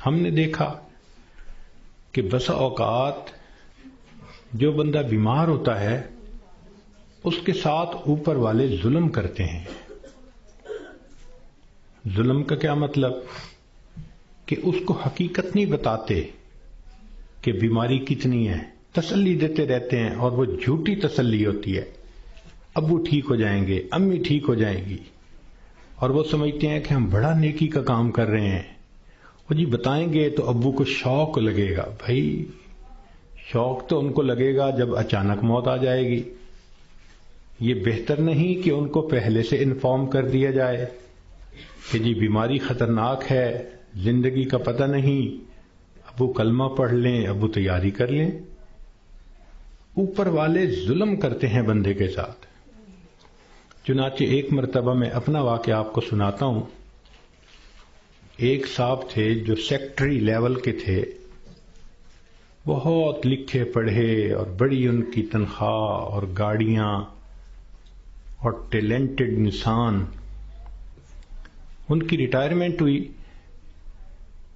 ہم نے دیکھا کہ بسا اوقات جو بندہ بیمار ہوتا ہے اس کے ساتھ اوپر والے ظلم کرتے ہیں. ظلم کا کیا مطلب؟ کہ اس کو حقیقت نہیں بتاتے کہ بیماری کتنی ہے، تسلی دیتے رہتے ہیں، اور وہ جھوٹی تسلی ہوتی ہے. ابو ٹھیک ہو جائیں گے، امی ٹھیک ہو جائیں گی، اور وہ سمجھتے ہیں کہ ہم بڑا نیکی کا کام کر رہے ہیں. وہ جی بتائیں گے تو ابو کو شوق لگے گا. بھائی شوق تو ان کو لگے گا جب اچانک موت آ جائے گی. یہ بہتر نہیں کہ ان کو پہلے سے انفارم کر دیا جائے کہ جی بیماری خطرناک ہے، زندگی کا پتہ نہیں، ابو کلمہ پڑھ لیں، ابو تیاری کر لیں. اوپر والے ظلم کرتے ہیں بندے کے ساتھ. چنانچہ ایک مرتبہ میں اپنا واقعہ آپ کو سناتا ہوں. ایک صاحب تھے جو سیکٹری لیول کے تھے، بہت لکھے پڑھے اور بڑی ان کی تنخواہ اور گاڑیاں اور ٹیلنٹڈ انسان. ان کی ریٹائرمنٹ ہوئی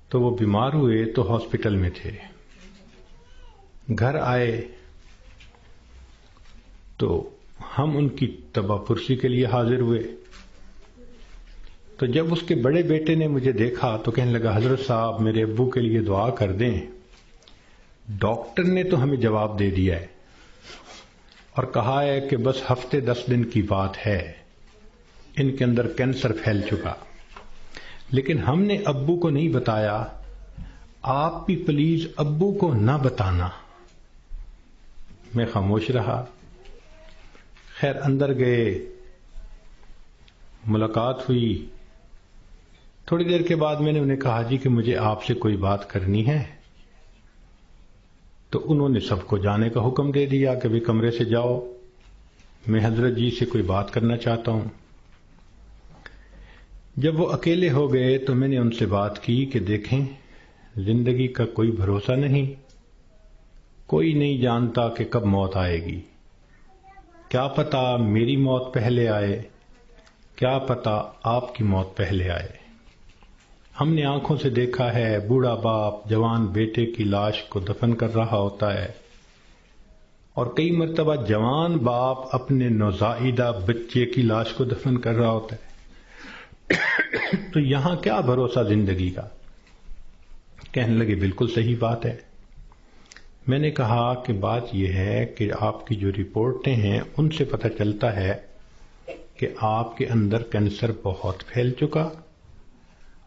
تو وہ بیمار ہوئے تو ہاسپٹل میں تھے. گھر آئے تو ہم ان کی تباہ پرسی کے لیے حاضر ہوئے. تو جب اس کے بڑے بیٹے نے مجھے دیکھا تو کہنے لگا حضرت صاحب میرے ابو کے لیے دعا کر دیں، ڈاکٹر نے تو ہمیں جواب دے دیا ہے اور کہا ہے کہ بس ہفتے 10 دن کی بات ہے، ان کے اندر کینسر پھیل چکا. لیکن ہم نے ابو کو نہیں بتایا. آپ بھی پلیز ابو کو نہ بتانا. میں خاموش رہا. خیر اندر گئے، ملاقات ہوئی. تھوڑی دیر کے بعد میں نے انہیں کہا جی کہ مجھے آپ سے کوئی بات کرنی ہے. تو انہوں نے سب کو جانے کا حکم دے دیا کہ بھی کمرے سے جاؤ، میں حضرت جی سے کوئی بات کرنا چاہتا ہوں. جب وہ اکیلے ہو گئے تو میں نے ان سے بات کی کہ دیکھیں زندگی کا کوئی بھروسہ نہیں، کوئی نہیں جانتا کہ کب موت آئے گی. کیا پتا میری موت پہلے آئے، کیا پتا آپ کی موت پہلے آئے. ہم نے آنکھوں سے دیکھا ہے بوڑھا باپ جوان بیٹے کی لاش کو دفن کر رہا ہوتا ہے، اور کئی مرتبہ جوان باپ اپنے نوزائیدہ بچے کی لاش کو دفن کر رہا ہوتا ہے. تو یہاں کیا بھروسہ زندگی کا؟ کہنے لگے بالکل صحیح بات ہے. میں نے کہا کہ بات یہ ہے کہ آپ کی جو رپورٹیں ہیں ان سے پتہ چلتا ہے کہ آپ کے اندر کینسر بہت پھیل چکا،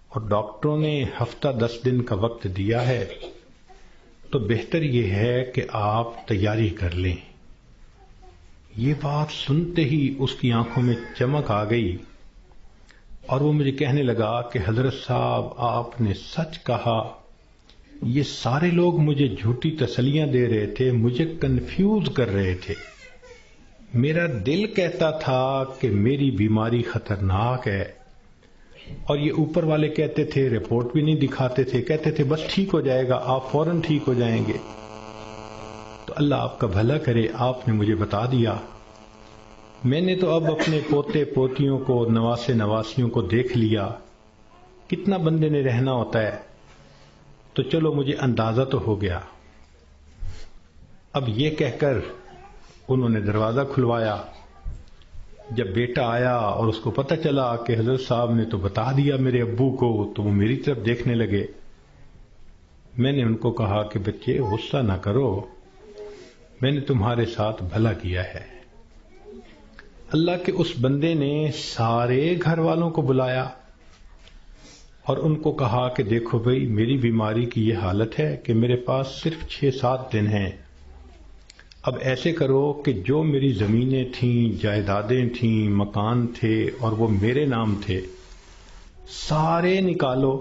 اور ڈاکٹروں نے ہفتہ 10 دن کا وقت دیا ہے، تو بہتر یہ ہے کہ آپ تیاری کر لیں. یہ بات سنتے ہی اس کی آنکھوں میں چمک آ گئی اور وہ مجھے کہنے لگا کہ حضرت صاحب آپ نے سچ کہا. یہ سارے لوگ مجھے جھوٹی تسلیاں دے رہے تھے، مجھے کنفیوز کر رہے تھے. میرا دل کہتا تھا کہ میری بیماری خطرناک ہے، اور یہ اوپر والے کہتے تھے، رپورٹ بھی نہیں دکھاتے تھے، کہتے تھے بس ٹھیک ہو جائے گا، آپ فوراً ٹھیک ہو جائیں گے. تو اللہ آپ کا بھلا کرے، آپ نے مجھے بتا دیا. میں نے تو اب اپنے پوتے پوتیوں کو، نواسے نواسیوں کو دیکھ لیا. کتنا بندے نے رہنا ہوتا ہے، تو چلو مجھے اندازہ تو ہو گیا. اب یہ کہہ کر انہوں نے دروازہ کھلوایا. جب بیٹا آیا اور اس کو پتہ چلا کہ حضرت صاحب نے تو بتا دیا میرے ابو کو، تو وہ میری طرف دیکھنے لگے. میں نے ان کو کہا کہ بچے غصہ نہ کرو، میں نے تمہارے ساتھ بھلا کیا ہے. اللہ کے اس بندے نے سارے گھر والوں کو بلایا اور ان کو کہا کہ دیکھو بھئی میری بیماری کی یہ حالت ہے کہ میرے پاس صرف 6-7 دن ہیں. اب ایسے کرو کہ جو میری زمینیں تھیں، جائیدادیں تھیں، مکان تھے اور وہ میرے نام تھے، سارے نکالو.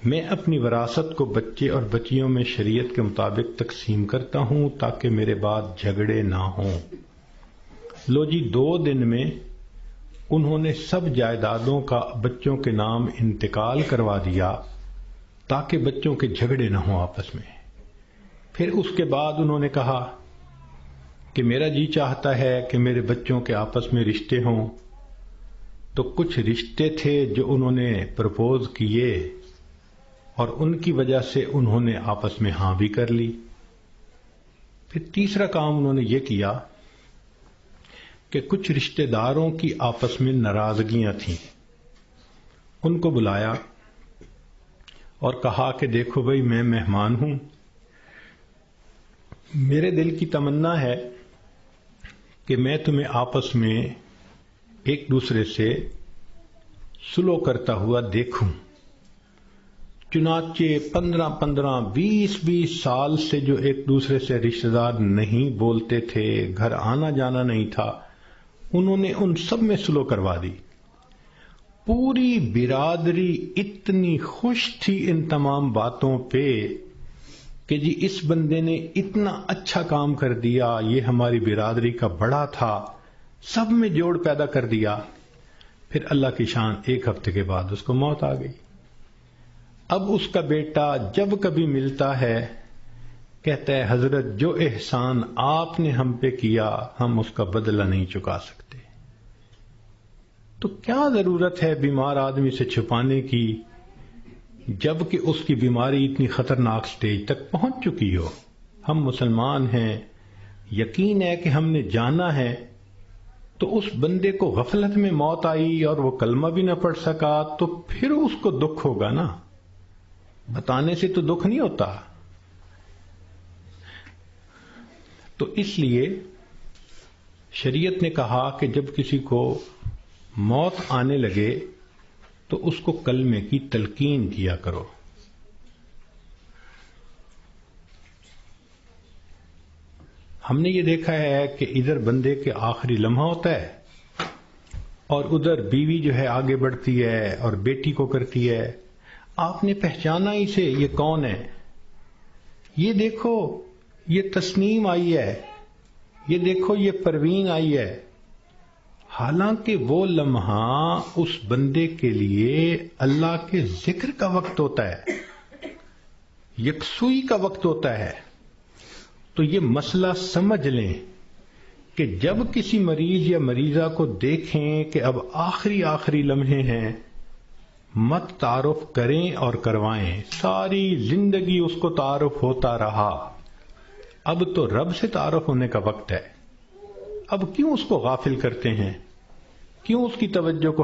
میں اپنی وراثت کو بچے اور بچیوں میں شریعت کے مطابق تقسیم کرتا ہوں تاکہ میرے بعد جھگڑے نہ ہوں. لو جی 2 دن میں انہوں نے سب جائیدادوں کا بچوں کے نام انتقال کروا دیا تاکہ بچوں کے جھگڑے نہ ہوں آپس میں. پھر اس کے بعد انہوں نے کہا کہ میرا جی چاہتا ہے کہ میرے بچوں کے آپس میں رشتے ہوں. تو کچھ رشتے تھے جو انہوں نے پرپوز کیے اور ان کی وجہ سے انہوں نے آپس میں ہاں بھی کر لی۔ پھر تیسرا کام انہوں نے یہ کیا کہ کچھ رشتہ داروں کی آپس میں ناراضگیاں تھیں، ان کو بلایا اور کہا کہ دیکھو بھائی، میں مہمان ہوں، میرے دل کی تمنا ہے کہ میں تمہیں آپس میں ایک دوسرے سے سلو کرتا ہوا دیکھوں۔ چنانچہ 15-20 سال سے جو ایک دوسرے سے رشتہ دار نہیں بولتے تھے، گھر آنا جانا نہیں تھا، انہوں نے ان سب میں سلو کروا دی۔ پوری برادری اتنی خوش تھی ان تمام باتوں پہ کہ جی اس بندے نے اتنا اچھا کام کر دیا، یہ ہماری برادری کا بڑا تھا، سب میں جوڑ پیدا کر دیا۔ پھر اللہ کی شان، ایک ہفتے کے بعد اس کو موت آ گئی۔ اب اس کا بیٹا جب کبھی ملتا ہے کہتا ہے حضرت جو احسان آپ نے ہم پہ کیا ہم اس کا بدلہ نہیں چکا سکتے۔ تو کیا ضرورت ہے بیمار آدمی سے چھپانے کی جب کہ اس کی بیماری اتنی خطرناک سٹیج تک پہنچ چکی ہو؟ ہم مسلمان ہیں، یقین ہے کہ ہم نے جانا ہے، تو اس بندے کو غفلت میں موت آئی اور وہ کلمہ بھی نہ پڑھ سکا تو پھر اس کو دکھ ہوگا نا، بتانے سے تو دکھ نہیں ہوتا۔ تو اس لیے شریعت نے کہا کہ جب کسی کو موت آنے لگے تو اس کو کلمے کی تلقین کیا کرو۔ ہم نے یہ دیکھا ہے کہ ادھر بندے کے آخری لمحہ ہوتا ہے اور ادھر بیوی جو ہے آگے بڑھتی ہے اور بیٹی کو کرتی ہے، آپ نے پہچانا اسے، یہ کون ہے؟ یہ دیکھو یہ تسنیم آئی ہے، یہ دیکھو یہ پروین آئی ہے۔ حالانکہ وہ لمحہ اس بندے کے لیے اللہ کے ذکر کا وقت ہوتا ہے، یکسوئی کا وقت ہوتا ہے۔ تو یہ مسئلہ سمجھ لیں کہ جب کسی مریض یا مریضہ کو دیکھیں کہ اب آخری لمحے ہیں، مت تعارف کریں اور کروائیں۔ ساری زندگی اس کو تعارف ہوتا رہا، اب تو رب سے تعارف ہونے کا وقت ہے۔ اب کیوں اس کو غافل کرتے ہیں؟ کیوں اس کی توجہ کو